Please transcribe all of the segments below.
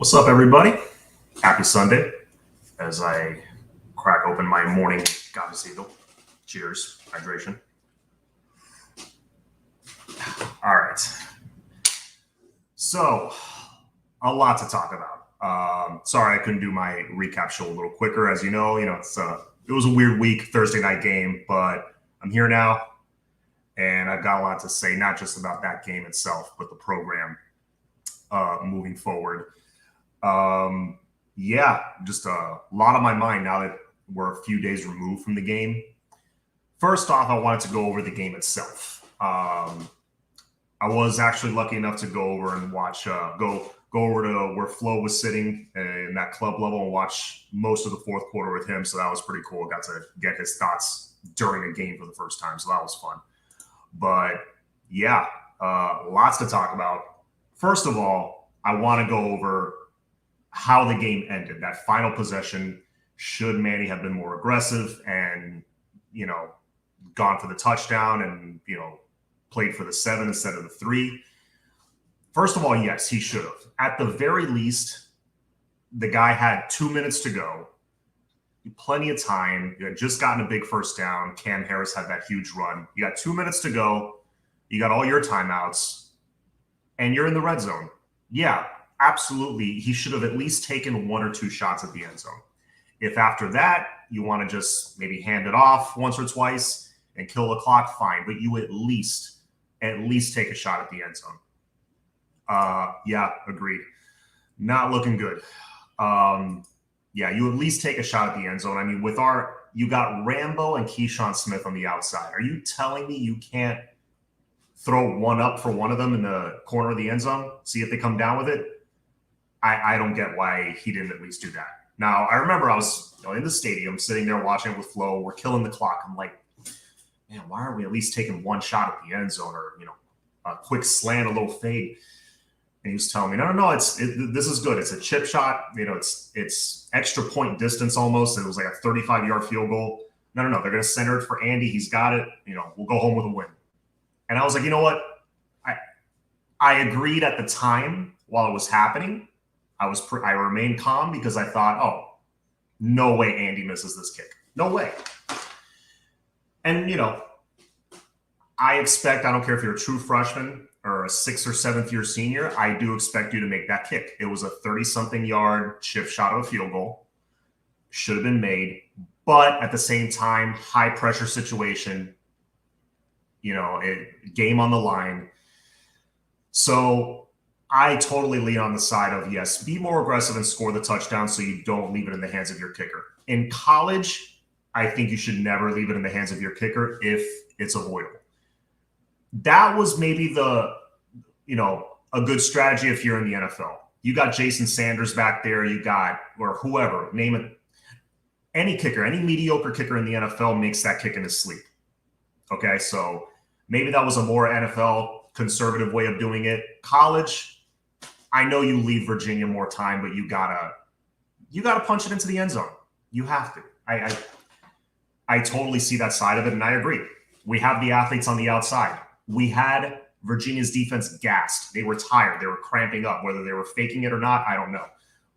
What's up, everybody? Happy Sunday as I crack open my morning cafecito. Cheers, hydration. All right. So, a lot to talk about. Sorry I couldn't do my recap show a little quicker. As you know, it was a weird week, Thursday night game, but I'm here now, and I've got a lot to say, not just about that game itself, but the program moving forward. Just a lot on my mind now that we're a few days removed from the game. First off, I wanted to go over the game itself. I was actually lucky enough to go over and watch, go over to where Flo was sitting in that club level and watch most of the fourth quarter with him. So that was pretty cool. Got to get his thoughts during a game for the first time. So that was fun. But yeah, lots to talk about. First of all, I want to go over how the game ended. That final possession, should Manny have been more aggressive and, gone for the touchdown and, played for the 7 instead of the 3? First of all, yes, he should have. At the very least, the guy had 2 minutes to go. Plenty of time. You had just gotten a big first down. Cam Harris had that huge run. You got 2 minutes to go. You got all your timeouts. And you're in the red zone. Yeah, absolutely. He should have at least taken 1 or 2 shots at the end zone. If after that, you want to just maybe hand it off once or twice and kill the clock, fine. But you at least take a shot at the end zone. Yeah, agreed. Not looking good. You at least take a shot at the end zone. I mean, you got Rambo and Keyshawn Smith on the outside. Are you telling me you can't throw one up for one of them in the corner of the end zone, see if they come down with it? I don't get why he didn't at least do that. Now, I remember I was in the stadium sitting there watching it with Flo. We're killing the clock. I'm like, man, why aren't we at least taking one shot at the end zone or, a quick slant, a little fade? And he was telling me, no, this is good. It's a chip shot. It's extra point distance almost. It was like a 35-yard field goal. No. They're going to center it for Andy. He's got it. We'll go home with a win. And I was like, you know what? I agreed at the time while it was happening. I remained calm because I thought, oh, no way Andy misses this kick. No way. And, I don't care if you're a true freshman or a 6th or 7th year senior, I do expect you to make that kick. It was a 30-something yard chip shot of a field goal. Should have been made. But at the same time, high pressure situation, game on the line. So I totally lean on the side of, yes, be more aggressive and score the touchdown so you don't leave it in the hands of your kicker. In college, I think you should never leave it in the hands of your kicker if it's avoidable. That was maybe a good strategy if you're in the NFL. You got Jason Sanders back there, or whoever, name it. Any kicker, any mediocre kicker in the NFL makes that kick in his sleep. Okay, so maybe that was a more NFL conservative way of doing it. College, I know you leave Virginia more time, but you gotta punch it into the end zone. You have to. I totally see that side of it, and I agree. We have the athletes on the outside. We had Virginia's defense gassed. They were tired. They were cramping up. Whether they were faking it or not, I don't know.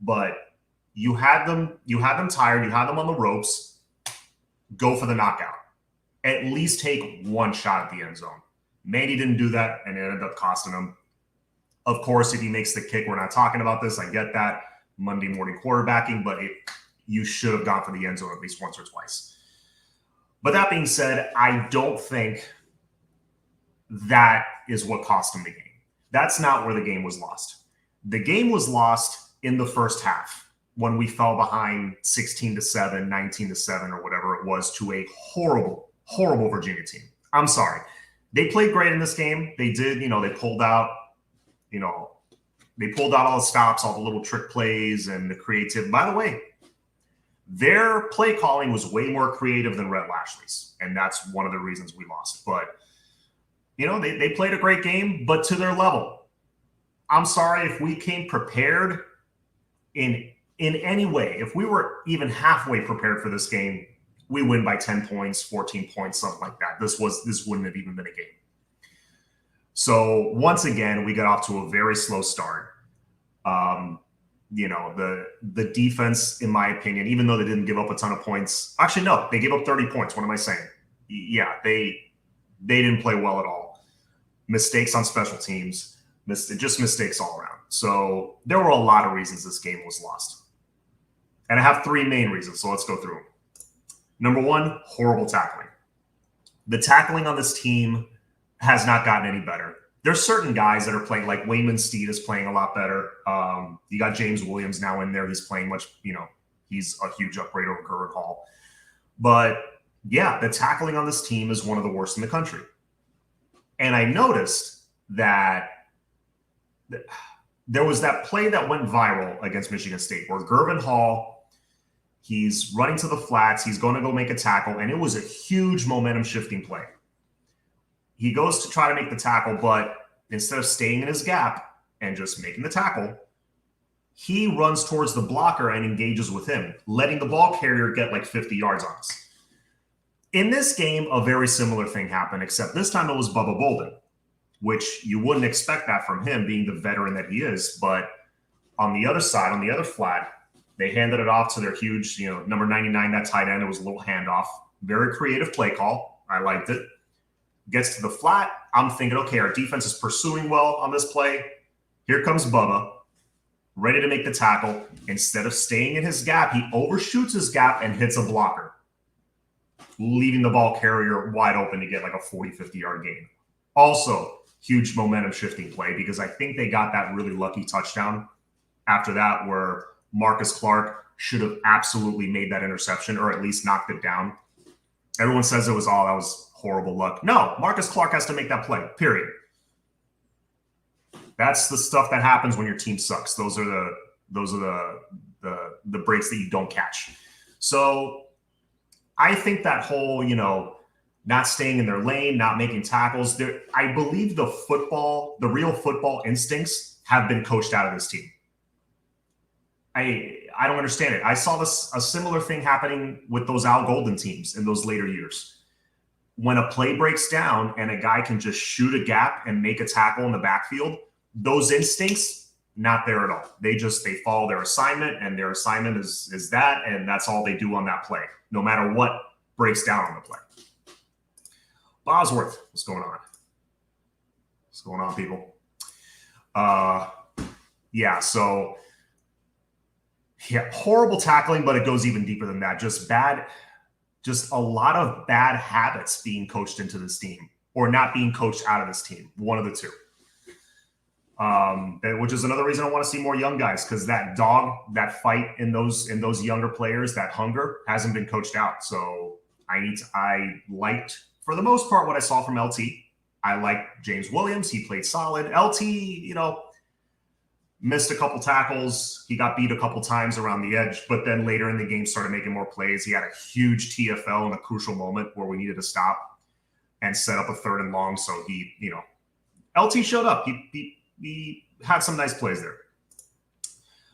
But you had them tired. You had them on the ropes. Go for the knockout. At least take one shot at the end zone. Manny didn't do that, and it ended up costing him. Of course, if he makes the kick, we're not talking about this. I get that. Monday morning quarterbacking, but you should have gone for the end zone at least once or twice. But that being said, I don't think that is what cost him the game. That's not where the game was lost. The game was lost in the first half when we fell behind 16-7, 19-7, or whatever it was to a horrible, horrible Virginia team. I'm sorry. They played great in this game. They did, they pulled out all the stops, all the little trick plays and the creative. By the way, their play calling was way more creative than Red Lashley's, and that's one of the reasons we lost. But they played a great game, but to their level. I'm sorry if we came prepared in any way. If we were even halfway prepared for this game, we win by 10 points, 14 points, something like that. This wouldn't have even been a game. So once again, we got off to a very slow start. the defense, in my opinion, even though they didn't give up a ton of points. Actually, no, they gave up 30 points. What am I saying? Yeah, they didn't play well at all. Mistakes on special teams, just mistakes all around. So there were a lot of reasons this game was lost. And I have 3 main reasons, so let's go through them. Number 1, horrible tackling. The tackling on this team has not gotten any better. There's certain guys that are playing, like Wayman Steed is playing a lot better. You got James Williams now in there. He's playing much, he's a huge upgrade over Gerrit Hall. But yeah, the tackling on this team is one of the worst in the country. And I noticed that there was that play that went viral against Michigan State where Gervin Hall, he's running to the flats. He's going to go make a tackle. And it was a huge momentum shifting play. He goes to try to make the tackle, but instead of staying in his gap and just making the tackle, he runs towards the blocker and engages with him, letting the ball carrier get like 50 yards on us. In this game, a very similar thing happened, except this time it was Bubba Bolden, which you wouldn't expect that from him being the veteran that he is. But on the other side, on the other flat, they handed it off to their huge, number 99, that tight end. It was a little handoff. Very creative play call. I liked it. Gets to the flat. I'm thinking, okay, our defense is pursuing well on this play. Here comes Bubba, ready to make the tackle. Instead of staying in his gap, he overshoots his gap and hits a blocker, leaving the ball carrier wide open to get like a 40, 50-yard gain. Also, huge momentum shifting play because I think they got that really lucky touchdown after that where Marcus Clark should have absolutely made that interception or at least knocked it down. Everyone says it was that was horrible luck. No, Marcus Clark has to make that play, period. That's the stuff that happens when your team sucks. Those are the breaks that you don't catch. So I think that whole, not staying in their lane, not making tackles, I believe the real football instincts have been coached out of this team. I don't understand it. I saw a similar thing happening with those Al Golden teams in those later years. When a play breaks down and a guy can just shoot a gap and make a tackle in the backfield, those instincts, not there at all. They follow their assignment, and their assignment is that, and that's all they do on that play, no matter what breaks down on the play. Bosworth, what's going on? What's going on, people? Horrible tackling, but it goes even deeper than that. Just a lot of bad habits being coached into this team or not being coached out of this team. One of the two. Which is another reason I want to see more young guys, because that fight in those younger players, that hunger hasn't been coached out. So I liked, for the most part, what I saw from LT. I liked James Williams. He played solid. LT, missed a couple tackles. He got beat a couple times around the edge, but then later in the game started making more plays. He had a huge TFL in a crucial moment where we needed to stop and set up a 3rd and long. So he, LT showed up. He had some nice plays there.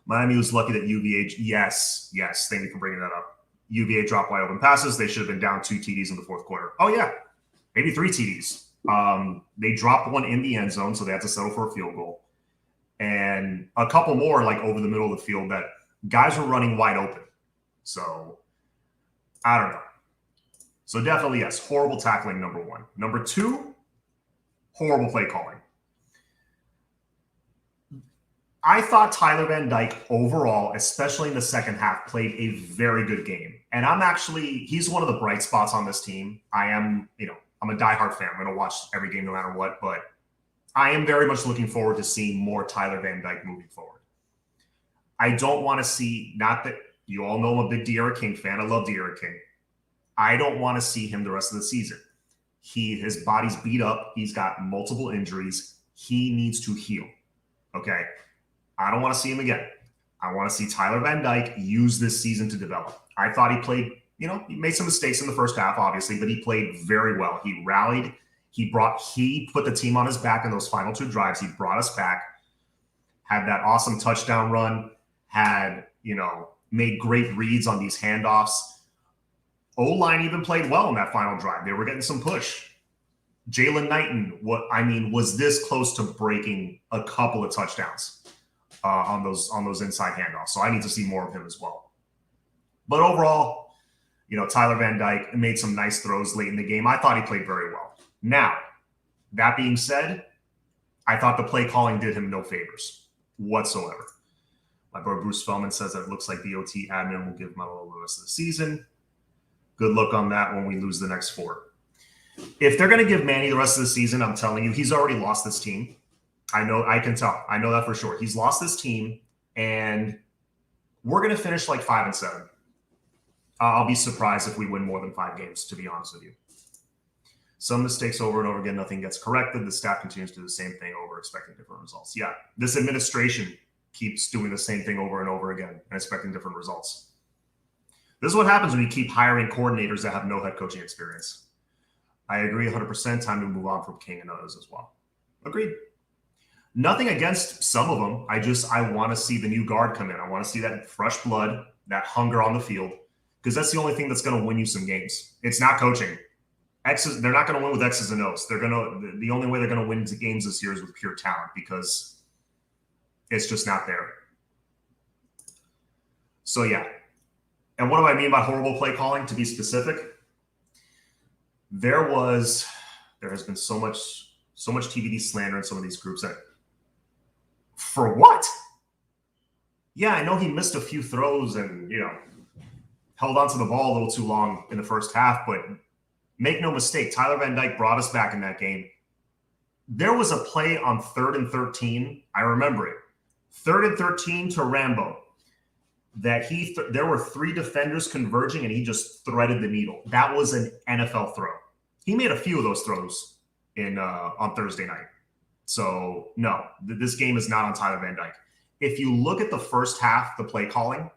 Miami was lucky that UVA, yes, thank you for bringing that up. UVA dropped wide open passes. They should have been down 2 TDs in the 4th quarter. Oh yeah, maybe 3 TDs. They dropped one in the end zone, so they had to settle for a field goal. And a couple more like over the middle of the field that guys were running wide open. So I don't know. So definitely, yes, horrible tackling, number 1. Number 2, horrible play calling. I thought Tyler Van Dyke overall, especially in the second half, played a very good game. And he's one of the bright spots on this team. I'm a diehard fan. I'm going to watch every game no matter what, but I am very much looking forward to seeing more Tyler Van Dyke moving forward. I don't want to see, not that you all know I'm a big De'Ara King fan. I love De'Ara King. I don't want to see him the rest of the season. His body's beat up. He's got multiple injuries. He needs to heal. Okay. I don't want to see him again. I want to see Tyler Van Dyke use this season to develop. I thought he played, he made some mistakes in the first half, obviously, but he played very well. He rallied. He put the team on his back in those final 2 drives. He brought us back, had that awesome touchdown run, made great reads on these handoffs. O-line even played well in that final drive. They were getting some push. Jalen Knighton, was this close to breaking a couple of touchdowns. on those inside handoffs. So I need to see more of him as well. But overall, Tyler Van Dyke made some nice throws late in the game. I thought he played very well. Now, that being said, I thought the play calling did him no favors whatsoever. My boy Bruce Feldman says that it looks like the OT admin will give Melo the rest of the season. Good luck on that when we lose the next 4. If they're going to give Manny the rest of the season, I'm telling you, he's already lost this team. I can tell. I know that for sure. He's lost this team, and we're going to finish like 5-7. I'll be surprised if we win more than 5 games, to be honest with you. Some mistakes over and over again, nothing gets corrected. The staff continues to do the same thing over, expecting different results. Yeah, this administration keeps doing the same thing over and over again and expecting different results. This is what happens when you keep hiring coordinators that have no head coaching experience. I agree 100%. Time to move on from King and others as well. Agreed. Nothing against some of them. I want to see the new guard come in. I want to see that fresh blood, that hunger on the field, because that's the only thing that's going to win you some games. It's not coaching. They're not going to win with X's and O's. The only way they're going to win games this year is with pure talent, because it's just not there. So yeah. And what do I mean by horrible play calling, to be specific? There has been so much TVD slander in some of these groups that, for what? Yeah, I know he missed a few throws and, held onto the ball a little too long in the first half, but make no mistake, Tyler Van Dyke brought us back in that game. There was a play on 3rd and 13. I remember it. 3rd and 13 to Rambo. That there were 3 defenders converging and he just threaded the needle. That was an NFL throw. He made a few of those throws on Thursday night. So no, this game is not on Tyler Van Dyke. If you look at the first half, the play calling,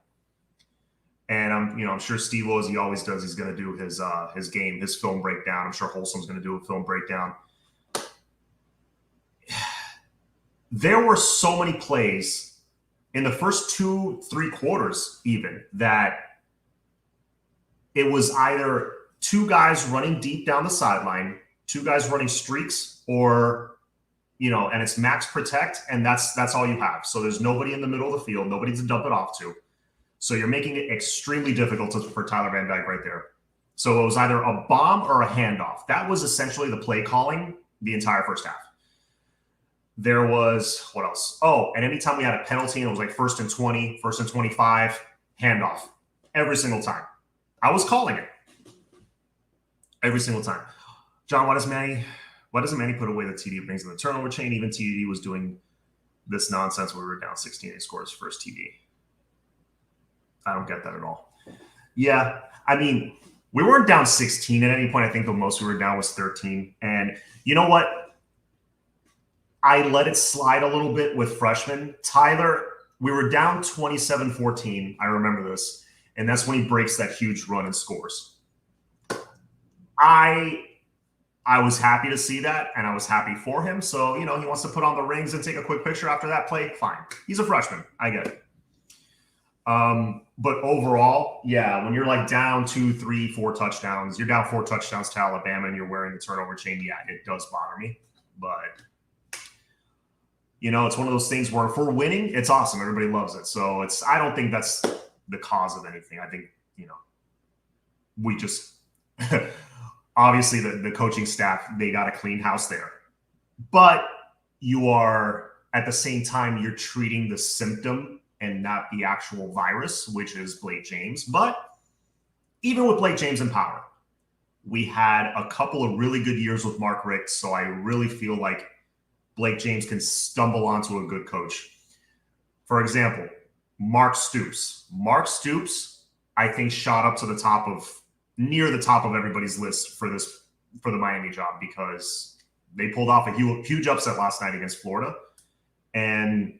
and I'm sure Steve-O, as he always does, he's going to do his film breakdown. I'm sure Wholesom's going to do a film breakdown. There were so many plays in the first 2-3 quarters, even, that it was either 2 guys running deep down the sideline, 2 guys running streaks, or, and it's max protect, and that's all you have. So there's nobody in the middle of the field, nobody to dump it off to. So you're making it extremely difficult for Tyler Van Dyke right there. So it was either a bomb or a handoff. That was essentially the play calling the entire first half. There was, what else? Oh, and anytime we had a penalty and it was like 1st and 20, 1st and 25, handoff. Every single time. I was calling it. Every single time. John, why doesn't Manny put away the TD brings in the turnover chain? Even TD was doing this nonsense when we were down 16 and he scored his first TD. I don't get that at all. Yeah, I mean, we weren't down 16 at any point. I think the most we were down was 13. And you know what? I let it slide a little bit with freshmen. Tyler, we were down 27-14. I remember this. And that's when he breaks that huge run and scores. I was happy to see that, and I was happy for him. So, he wants to put on the rings and take a quick picture after that play. Fine. He's a freshman. I get it. But overall, yeah, when you're like down 2, 3, 4 touchdowns, you're down 4 touchdowns to Alabama and you're wearing the turnover chain. Yeah, it does bother me. But, it's one of those things where if we're winning, it's awesome. Everybody loves it. So I don't think that's the cause of anything. I think, we just, obviously the coaching staff, they got a clean house there. But you are, at the same time, you're treating the symptom and not the actual virus, which is Blake James. But even with Blake James in power, we had a couple of really good years with Mark Richt, so I really feel like Blake James can stumble onto a good coach. For example, Mark Stoops. Mark Stoops, I think, shot up to near the top of everybody's list for the Miami job, because they pulled off a huge upset last night against Florida. And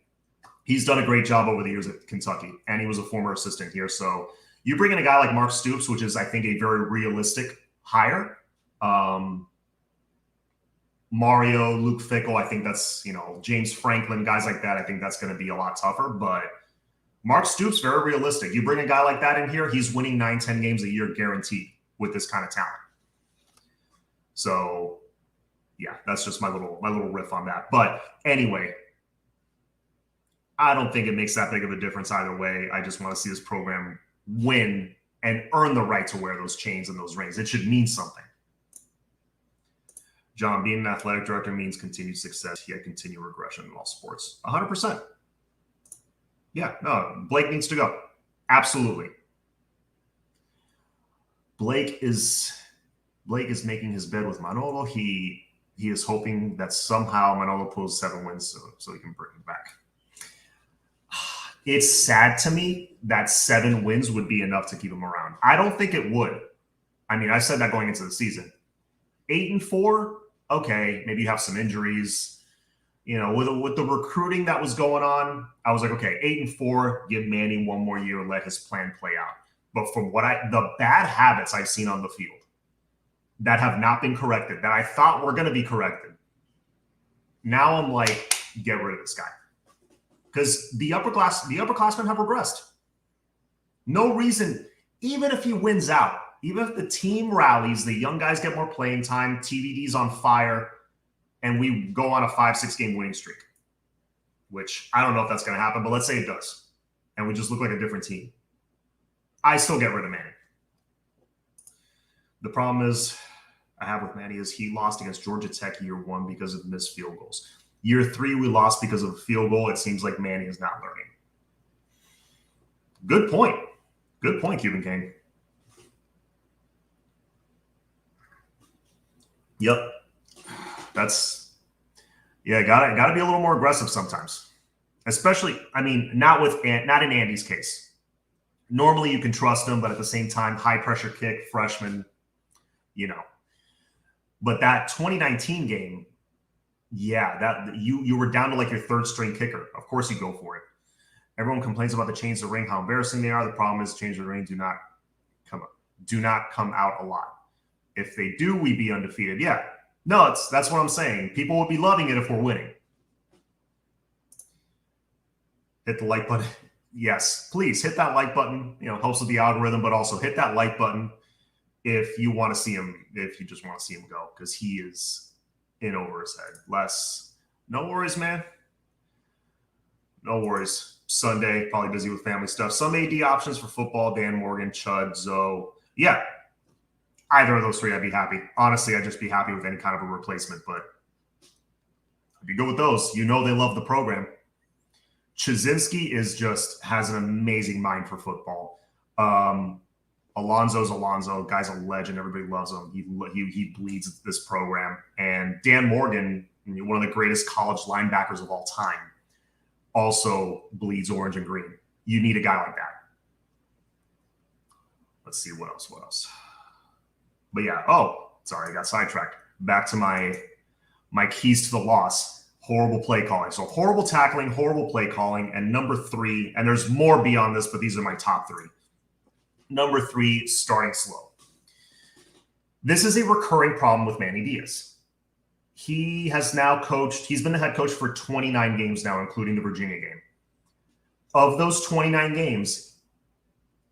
he's done a great job over the years at Kentucky, and he was a former assistant here. So you bring in a guy like Mark Stoops, which is, I think, a very realistic hire. Mario, Luke Fickell, I think that's, James Franklin, guys like that, I think that's going to be a lot tougher. But Mark Stoops, very realistic. You bring a guy like that in here, he's winning 9-10 games a year guaranteed with this kind of talent. So, yeah, that's just my little riff on that. But anyway, I don't think it makes that big of a difference either way. I just want to see this program win and earn the right to wear those chains and those rings. It should mean something. John, being an athletic director means continued success, yet continued regression in all sports. 100%. Yeah, no, Blake needs to go. Absolutely. Blake is making his bed with Manolo. He is hoping that somehow Manolo pulls 7 wins so he can bring him back. It's sad to me that 7 wins would be enough to keep him around. I don't think it would. I mean, I said that going into the season. 8-4, okay, maybe you have some injuries. You know, with the recruiting that was going on, I was like, okay, 8-4, give Manny 1 more year, let his plan play out. But from the bad habits I've seen on the field that have not been corrected, that I thought were going to be corrected, now I'm like, get rid of this guy. Because the upperclassmen have regressed. No reason, even if he wins out, even if the team rallies, the young guys get more playing time, TVD's on fire, and we go on a 5-6 game winning streak, which I don't know if that's going to happen, but let's say it does, and we just look like a different team. I still get rid of Manny. The problem I have with Manny is he lost against Georgia Tech year 1 because of missed field goals. Year 3, we lost because of a field goal. It seems like Manny is not learning. Good point. Good point, Cuban King. Yep. Got to be a little more aggressive sometimes. Especially, I mean, not in Andy's case. Normally you can trust him, but at the same time, high pressure kick, freshman, you know. But that 2019 game, yeah, that you were down to like your 3rd string kicker. Of course you go for it. Everyone complains about the chains to the ring, how embarrassing they are. The problem is chains to the ring do not come out a lot. If they do, we'd be undefeated. Yeah. No, that's what I'm saying. People would be loving it if we're winning. Hit the like button. Yes, please hit that like button. You know, helps with the algorithm, but also hit that like button if you want to see him, if you just want to see him go, because he is in over his head. No worries, man. No worries. Sunday, probably busy with family stuff. Some AD options for football, Dan Morgan, Chud, Zoe. Yeah, either of those 3, I'd be happy. Honestly, I'd just be happy with any kind of a replacement, but if you go with those, you know they love the program. Chizinski has an amazing mind for football. Alonzo's Alonzo. Guy's a legend. Everybody loves him. He bleeds this program. And Dan Morgan, one of the greatest college linebackers of all time, also bleeds orange and green. You need a guy like that. Let's see what else. But yeah, sorry, I got sidetracked. Back to my keys to the loss. Horrible play calling. So horrible tackling, horrible play calling, and number 3, and there's more beyond this, but these are my top 3. Number 3, starting slow. This is a recurring problem with Manny Diaz. He has now coached, he's been the head coach for 29 games now, including the Virginia game. Of those 29 games,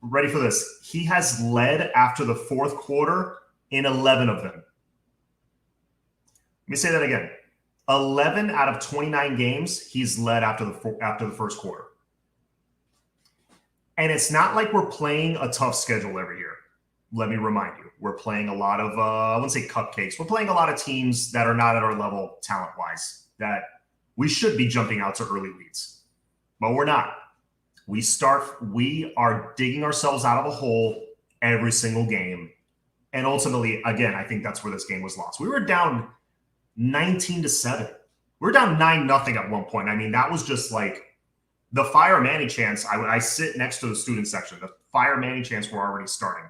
ready for this, he has led after the 4th quarter in 11 of them. Let me say that again. 11 out of 29 games, he's led after the 1st quarter. And it's not like we're playing a tough schedule every year. Let me remind you, we're playing a lot of, I wouldn't say cupcakes. We're playing a lot of teams that are not at our level talent-wise, that we should be jumping out to early leads. But we're not. We are digging ourselves out of a hole every single game. And ultimately, again, I think that's where this game was lost. We were down 19-7. We were down 9-0 at one point. I mean, that was just like the fire Manny chants. I sit next to the student section. The fire Manny chants were already starting.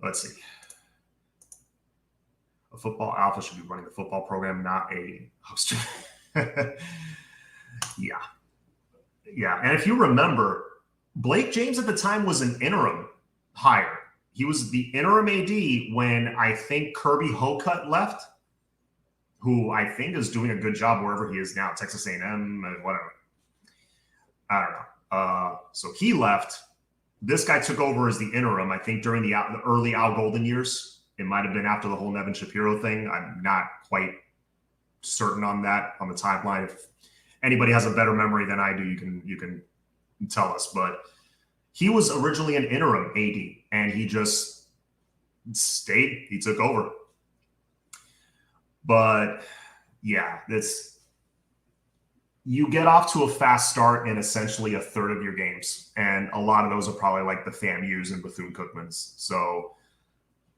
Let's see. A football alpha should be running the football program, not a host. Yeah. And if you remember, Blake James at the time was an interim hire. He was the interim AD when I think Kirby Hocutt left, who I think is doing a good job wherever he is now, Texas A&M, whatever. I don't know. So he left. This guy took over as the interim, I think, during the early Al Golden years. It might have been after the whole Nevin Shapiro thing. I'm not quite certain on that, on the timeline. anybody has a better memory than I do, you can tell us. But he was originally an interim AD, and he just stayed. He took over. But yeah, you get off to a fast start in essentially a third of your games, and a lot of those are probably like the FAMUs and Bethune-Cookmans. So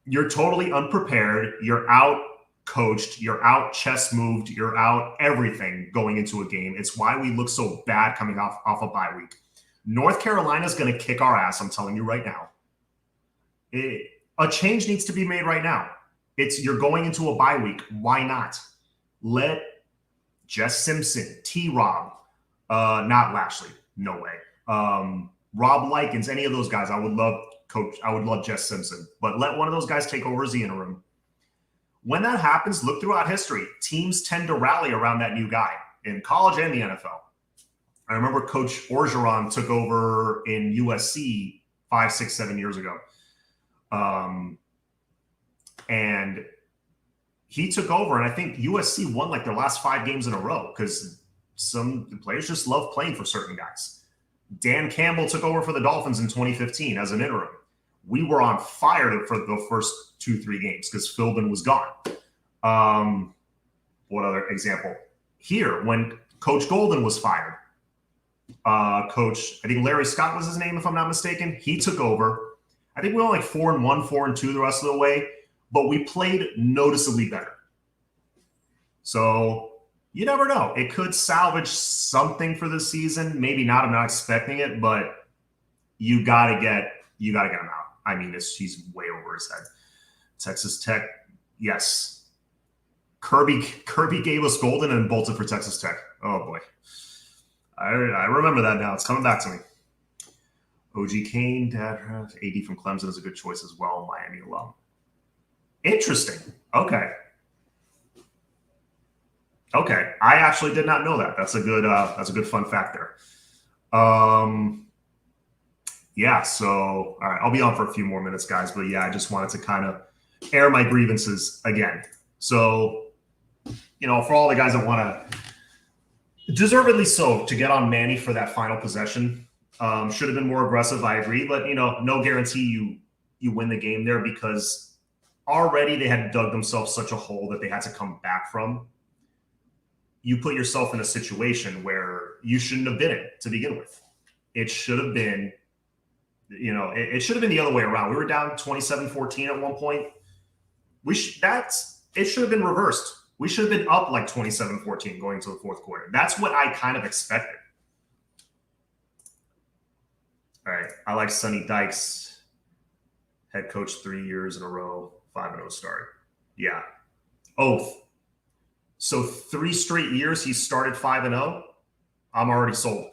you're totally unprepared. You're out coached. You're out chess moved. You're out everything going into a game. It's why we look so bad coming off a bye week. North Carolina's going to kick our ass. I'm telling you right now. A change needs to be made right now. You're going into a bye week. Why not? Let Jess Simpson, T-Rob, not Lashley, no way. Rob Likens, any of those guys, I would love Jess Simpson, but let one of those guys take over as the interim. When that happens, look throughout history. Teams tend to rally around that new guy in college and the NFL. I remember Coach Orgeron took over in USC 5, 6, 7 years ago. And he took over, and I think USC won like their last 5 games in a row because some players just love playing for certain guys. Dan Campbell took over for the Dolphins in 2015 as an interim. We were on fire for the first 2-3 games because Philbin was gone. What other example? Here, when Coach Golden was fired, I think Larry Scott was his name, if I'm not mistaken. He took over. I think we were like 4-1, 4-2 the rest of the way, but we played noticeably better. So you never know. It could salvage something for the season. Maybe not. I'm not expecting it, but you gotta get him out. I mean, he's way over his head. Texas Tech, yes. Kirby gave us Golden and bolted for Texas Tech. Oh boy, I remember that now. It's coming back to me. OG Kane, Dad, AD from Clemson is a good choice as well. Miami alum. Interesting. Okay. I actually did not know that. That's a good fun fact there. Yeah. So, all right, I'll be on for a few more minutes, guys. But yeah, I just wanted to kind of air my grievances again. So, for all the guys that want to, deservedly so, to get on Manny for that final possession. Should have been more aggressive. I agree, but no guarantee you win the game there because already they had dug themselves such a hole that they had to come back from. You put yourself in a situation where you shouldn't have been in to begin with. It should have been, it should have been the other way around. We were down 27-14 at one point. It should have been reversed. We should have been up like 27-14 going into the fourth quarter. That's what I kind of expected. All right. I like Sonny Dykes, head coach 3 years in a row, 5-0 start. Yeah. Oath. So 3 straight years he started 5-0. I'm already sold.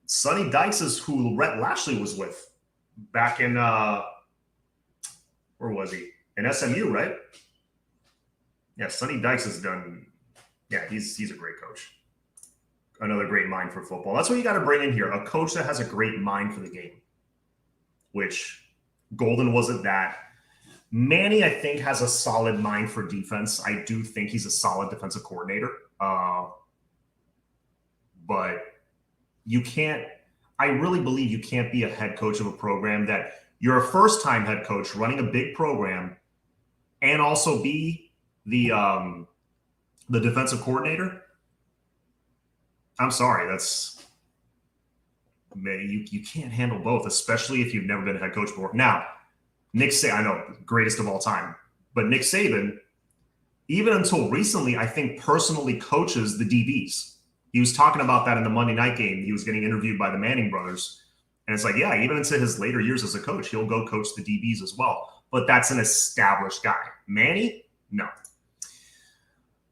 Sonny Dykes is who Rhett Lashley was with back in where was he? In SMU, right? Yeah, Sonny Dykes has done. Yeah, he's a great coach. Another great mind for football. That's what you got to bring in here. A coach that has a great mind for the game, which Golden wasn't that. Manny, I think, has a solid mind for defense. I do think he's a solid defensive coordinator. But you can't – I really believe you can't be a head coach of a program that you're a first-time head coach running a big program and also be the defensive coordinator. I'm sorry. You can't handle both, especially if you've never been a head coach before. Now, Nick Saban, I know, greatest of all time, but Nick Saban, even until recently, I think personally coaches the DBs. He was talking about that in the Monday night game. He was getting interviewed by the Manning brothers. And it's like, yeah, even into his later years as a coach, he'll go coach the DBs as well. But that's an established guy. Manny? No.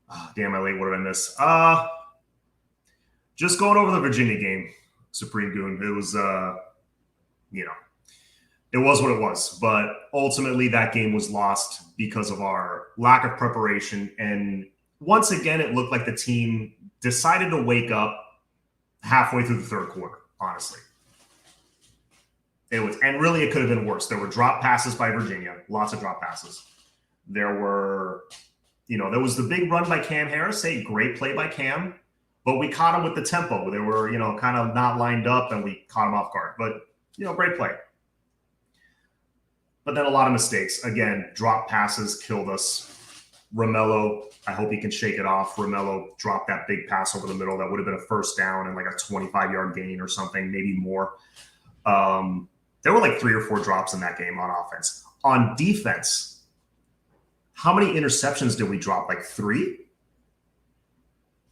Oh, damn, I late. What did I miss? Just going over the Virginia game, Supreme Goon. It was, it was what it was. But ultimately, that game was lost because of our lack of preparation. And once again, it looked like the team decided to wake up halfway through the third quarter, honestly. And really, it could have been worse. There were drop passes by Virginia, lots of drop passes. There were There was the big run by Cam Harris, great play by Cam, but we caught him with the tempo. They were, kind of not lined up, and we caught him off guard. But, great play. But then a lot of mistakes. Again, drop passes killed us. Romello, I hope he can shake it off. Romello dropped that big pass over the middle. That would have been a first down and like a 25-yard gain or something, maybe more. There were like 3 or 4 drops in that game on offense. On defense, how many interceptions did we drop? Like 3?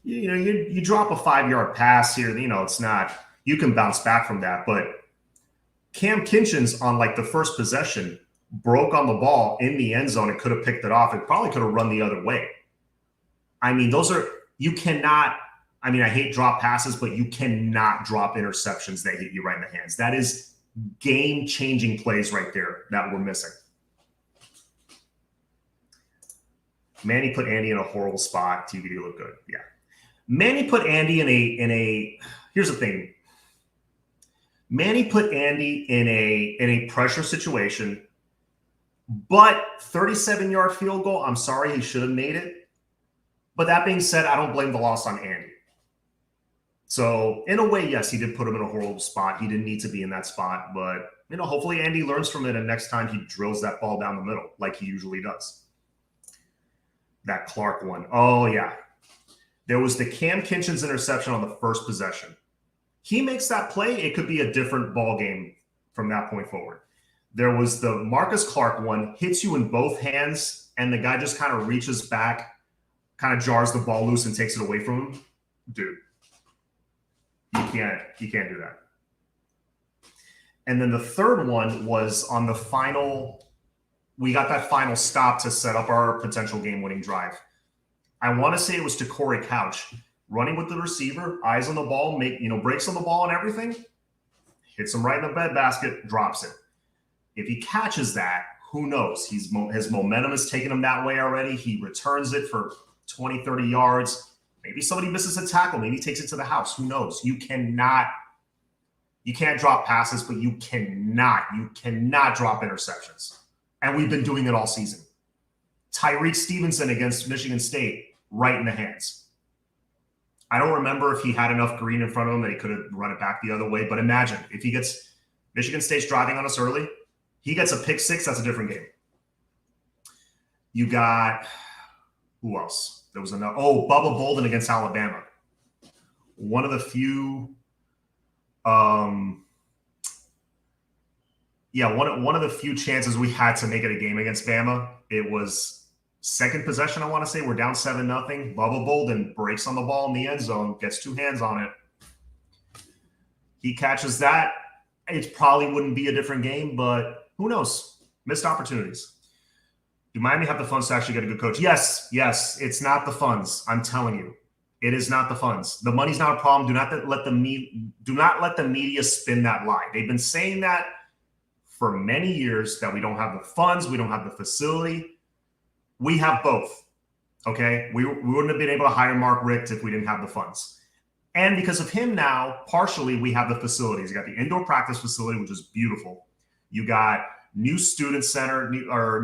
You drop a 5-yard pass here. It's not – you can bounce back from that. But Cam Kinchens on like the first possession broke on the ball in the end zone and could have picked it off. It probably could have run the other way. I mean, those are – you cannot – I mean, I hate drop passes, but you cannot drop interceptions that hit you right in the hands. That is game-changing plays right there that we're missing. Manny put Andy in a horrible spot. TBD looked good. Yeah. Manny put Andy in a here's the thing. Manny put Andy in a pressure situation, but 37-yard field goal, I'm sorry, he should have made it. But that being said, I don't blame the loss on Andy. So in a way, yes, he did put him in a horrible spot. He didn't need to be in that spot, but hopefully Andy learns from it, and next time he drills that ball down the middle like he usually does. That Clark one. Oh, yeah. There was the Cam Kinchens interception on the first possession. He makes that play, it could be a different ball game from that point forward. There was the Marcus Clark one, hits you in both hands, and the guy just kind of reaches back, kind of jars the ball loose and takes it away from him. Dude, you can't do that. And then the third one was on the final – we got that final stop to set up our potential game-winning drive. I want to say it was to Corey Couch, running with the receiver, eyes on the ball, breaks on the ball and everything, hits him right in the breadbasket, drops it. If he catches that, who knows? His momentum has taken him that way already. He returns it for 20, 30 yards. Maybe somebody misses a tackle. Maybe he takes it to the house. Who knows? You can't drop passes, but you cannot drop interceptions. And we've been doing it all season. Tyreek Stevenson against Michigan State, right in the hands. I don't remember if he had enough green in front of him that he could have run it back the other way. But imagine if he gets Michigan State's driving on us early, he gets a pick six, that's a different game. You got who else? There was another. Oh, Bubba Bolden against Alabama. One of the few one of the few chances we had to make it a game against Bama. It was second possession, I want to say. We're down 7-0. Bubba Bolden breaks on the ball in the end zone, gets 2 hands on it. He catches that. It probably wouldn't be a different game, but who knows? Missed opportunities. Do Miami have the funds to actually get a good coach? Yes. It's not the funds. I'm telling you. It is not the funds. The money's not a problem. Do not let the media spin that lie. They've been saying that for many years, that we don't have the funds, we don't have the facility. We have both, okay? We wouldn't have been able to hire Mark Richt if we didn't have the funds. And because of him now, partially, we have the facilities. You got the indoor practice facility, which is beautiful. You got new student center, where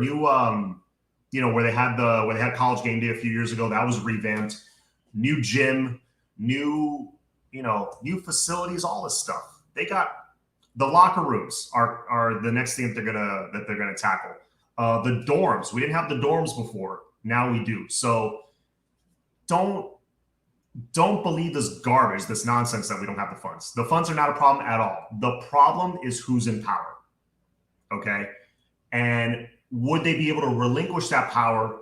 they had college game day a few years ago. That was revamped. New gym, new facilities, all this stuff. They got the locker rooms are the next thing that they're gonna tackle. The dorms, we didn't have the dorms before. Now we do. So don't believe this garbage, this nonsense that we don't have the funds. The funds are not a problem at all. The problem is who's in power. Okay, and would they be able to relinquish that power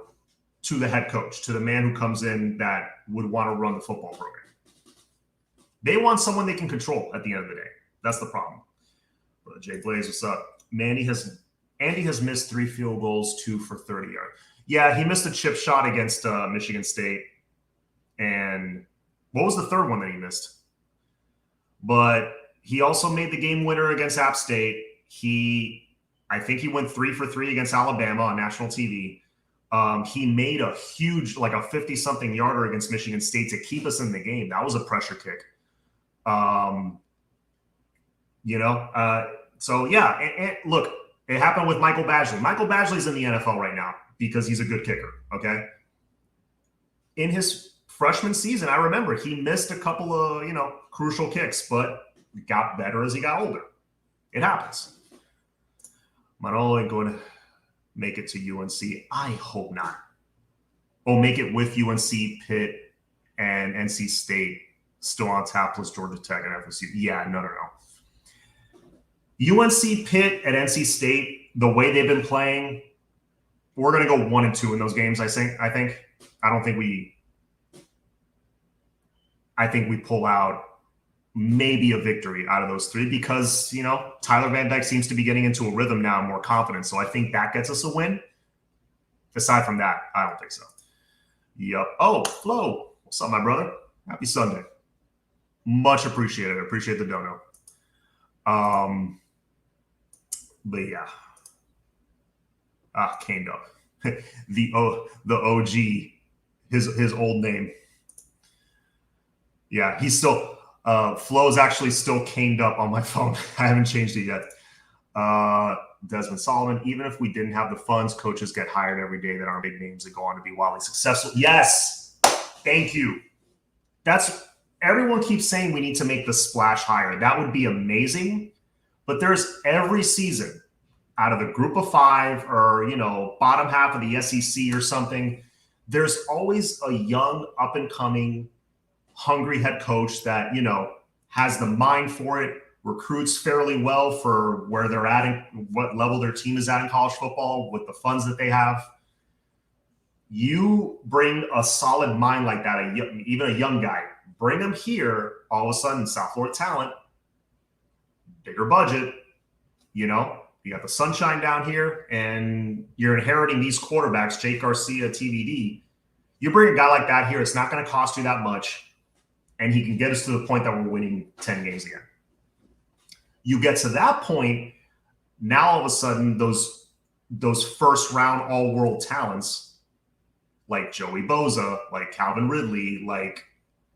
to the head coach, to the man who comes in that would want to run the football program? They want someone they can control at the end of the day. That's the problem. Jay Blaze, what's up? Andy has missed 3 field goals, 2 for 30 yards. Yeah, he missed a chip shot against Michigan State. And what was the third one that he missed? But he also made the game winner against App State. I think he went 3 for 3 against Alabama on national TV. He made a huge, like a 50-something yarder against Michigan State to keep us in the game. That was a pressure kick. So yeah, and look, it happened with Michael Badgley. Michael Badgley's in the NFL right now because he's a good kicker, okay? in his freshman season, I remember he missed a couple of, crucial kicks, but got better as he got older. It happens. Manolo ain't going to make it to UNC. I hope not. Or make it with UNC, Pitt, and NC State still on tap plus Georgia Tech and FSU. Yeah, no. UNC, Pitt, and NC State, the way they've been playing, we're going to go 1-2 in those games, I think. I think we pull out maybe a victory out of those three because, Tyler Van Dyke seems to be getting into a rhythm now, more confident. So I think that gets us a win. Aside from that, I don't think so. Yep. Oh, Flo. What's up, my brother? Happy Sunday. Much appreciated. I appreciate the dono. But yeah. Caned up. the OG, his old name. Yeah, he's still Flo's actually still caned up on my phone. I haven't changed it yet. Desmond Solomon, even if we didn't have the funds, coaches get hired every day that aren't big names that go on to be wildly successful. Yes. Thank you. Everyone keeps saying we need to make the splash higher. That would be amazing. But there's every season out of the group of 5 or, bottom half of the SEC or something, there's always a young up and coming hungry head coach that, has the mind for it, recruits fairly well for where they're at and what level their team is at in college football with the funds that they have. You bring a solid mind like that, even a young guy, bring him here, all of a sudden, South Florida talent, bigger budget, you got the sunshine down here, and you're inheriting these quarterbacks, Jake Garcia, TVD. You bring a guy like that here, it's not going to cost you that much, and he can get us to the point that we're winning 10 games again. You get to that point, now all of a sudden, those first-round all-world talents, like Joey Bosa, like Calvin Ridley, like,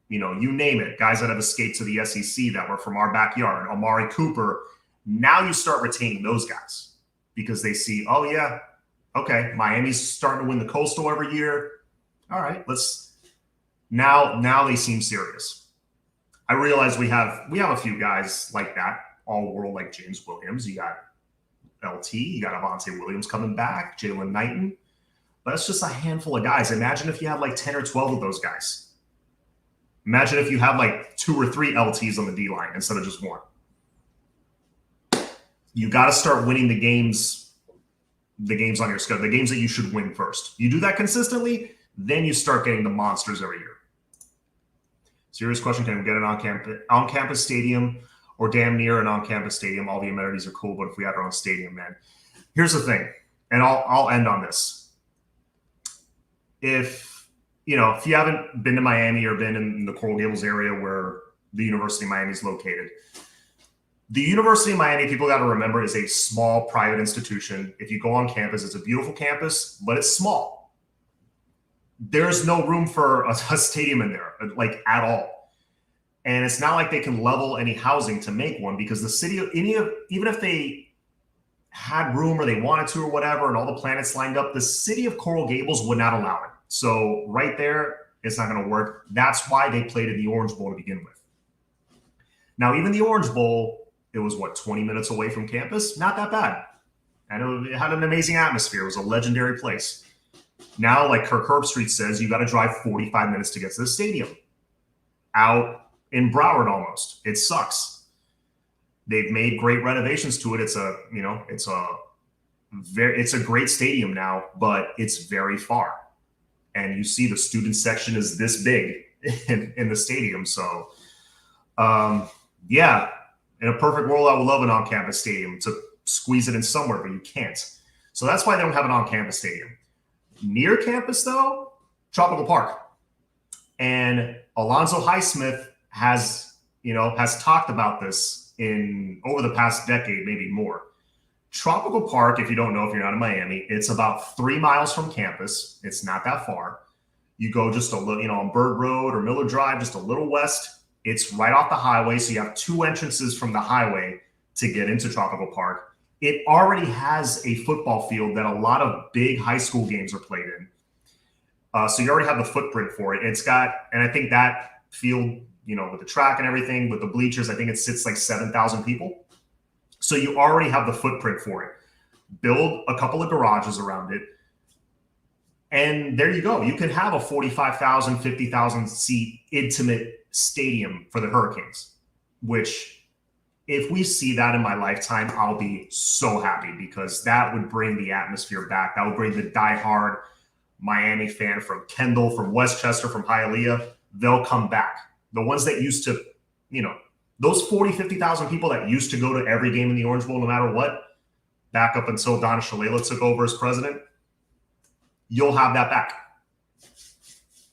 you name it, guys that have escaped to the SEC that were from our backyard, Amari Cooper. Now you start retaining those guys because they see, oh, yeah, okay, Miami's starting to win the Coastal every year. All right, now they seem serious. I realize we have a few guys like that, all world, like James Williams. You got LT, you got Avante Williams coming back, Jalen Knighton. But it's just a handful of guys. Imagine if you had like 10 or 12 of those guys. Imagine if you have like 2 or 3 LTs on the D-line instead of just one. You got to start winning the games on your schedule, the games that you should win first. You do that consistently, then you start getting the monsters every year. Serious question, can we get an on-campus stadium or damn near an on-campus stadium? All the amenities are cool, but if we had our own stadium, man. Here's the thing, and I'll end on this. If you haven't been to Miami or been in the Coral Gables area where the University of Miami is located, the University of Miami, people got to remember, is a small private institution. If you go on campus, it's a beautiful campus, but it's small. There's no room for a stadium in there, like at all. And it's not like they can level any housing to make one because the city, even if they had room or they wanted to or whatever, and all the planets lined up, the city of Coral Gables would not allow it. So right there, it's not going to work. That's why they played in the Orange Bowl to begin with. Now, even the Orange Bowl, it was, 20 minutes away from campus? Not that bad. And it had an amazing atmosphere. It was a legendary place. Now, like Kirk Herbstreit says, you got to drive 45 minutes to get to the stadium. Out in Broward almost. It sucks. They've made great renovations to it. It's a great stadium now, but it's very far. And you see the student section is this big in the stadium. So, yeah. In a perfect world, I would love an on-campus stadium to squeeze it in somewhere, but you can't. So that's why they don't have an on-campus stadium. Near campus, though, Tropical Park. And Alonzo Highsmith has talked about this over the past decade, maybe more. Tropical Park, if you don't know, if you're not in Miami, it's about 3 miles from campus. It's not that far. You go just a little, on Bird Road or Miller Drive, just a little west. It's right off the highway, so you have 2 entrances from the highway to get into Tropical Park. It already has a football field that a lot of big high school games are played in. So you already have the footprint for it. It's got, and I think that field, you know, with the track and everything, with the bleachers, I think it sits like 7,000 people. So you already have the footprint for it. Build a couple of garages around it. And there you go. You can have a 45,000, 50,000 seat intimate stadium for the Hurricanes, which if we see that in my lifetime, I'll be so happy because that would bring the atmosphere back. That would bring the diehard Miami fan from Kendall, from Westchester, from Hialeah. They'll come back. The ones that used to, you know, those 40, 50,000 people that used to go to every game in the Orange Bowl, no matter what, back up until Donna Shalala took over as president, you'll have that back.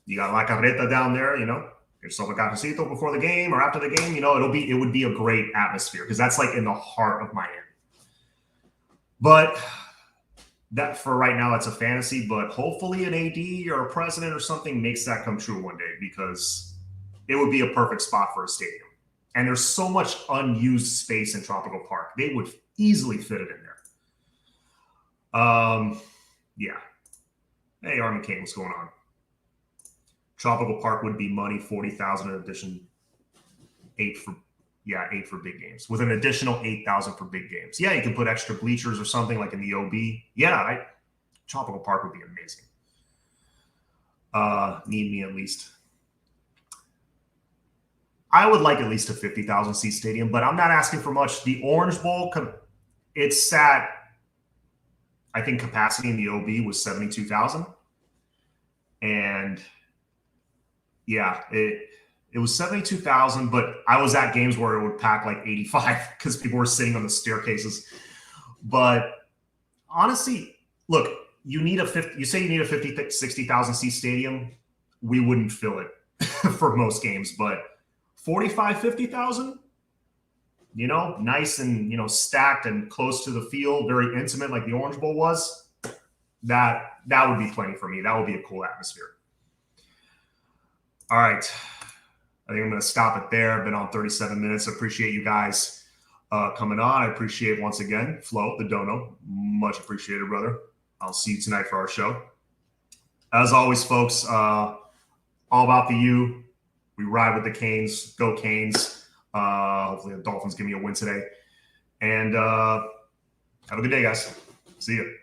You got La Carreta down there, you know, yourself a cafecito before the game or after the game, you know, it would be a great atmosphere because that's like in the heart of Miami. But that for right now, it's a fantasy, but hopefully an AD or a president or something makes that come true one day because it would be a perfect spot for a stadium. And there's so much unused space in Tropical Park. They would easily fit it in there. Yeah. Hey, Armin Kane, what's going on? Tropical Park would be money, 40,000 in addition, 8 for big games, with an additional 8,000 for big games. Yeah, you can put extra bleachers or something like in the OB. Yeah, Tropical Park would be amazing. Need me at least. I would like at least a 50,000 seat stadium, but I'm not asking for much. The Orange Bowl, it's sat, I think capacity in the OB was 72,000. And yeah, it was 72,000, but I was at games where it would pack like 85 because people were sitting on the staircases. But honestly, look, you say you need a 50, 60,000 seat stadium. We wouldn't fill it for most games, but 45, 50,000, you know, nice and, you know, stacked and close to the field, very intimate like the Orange Bowl was, that would be plenty for me. That would be a cool atmosphere. All right. I think I'm going to stop it there. I've been on 37 minutes. I appreciate you guys coming on. I appreciate, once again, Flo, the dono. Much appreciated, brother. I'll see you tonight for our show. As always, folks, all about the U. We ride with the Canes. Go Canes. Hopefully the Dolphins give me a win today. And have a good day, guys. See you.